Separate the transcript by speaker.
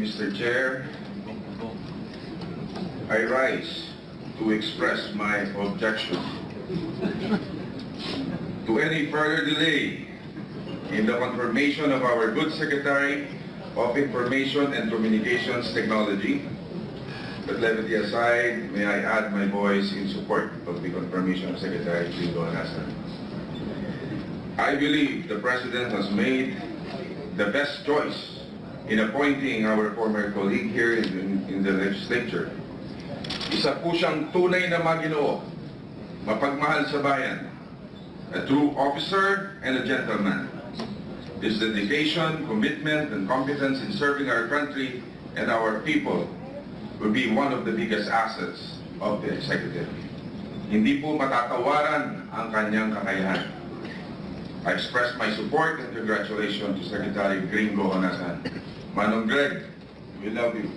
Speaker 1: Mr. Chair, I rise to express my objection to any further delay in the confirmation of our good Secretary of Information and Communications Technology. But levity aside, may I add my voice in support of the confirmation of Secretary Honasa. I believe the President has made the best choice in appointing our former colleague here in the legislature. Isa po siyang tunay na maginoo, mapagmahal sa bayan, a true officer and a gentleman. His dedication, commitment, and competence in serving our country and our people will be one of the biggest assets of the executive. Hindi po matatawaran ang kanyang kakayahan. I express my support and congratulations to Secretary Gringo Honasa. Manong Greg, we love you.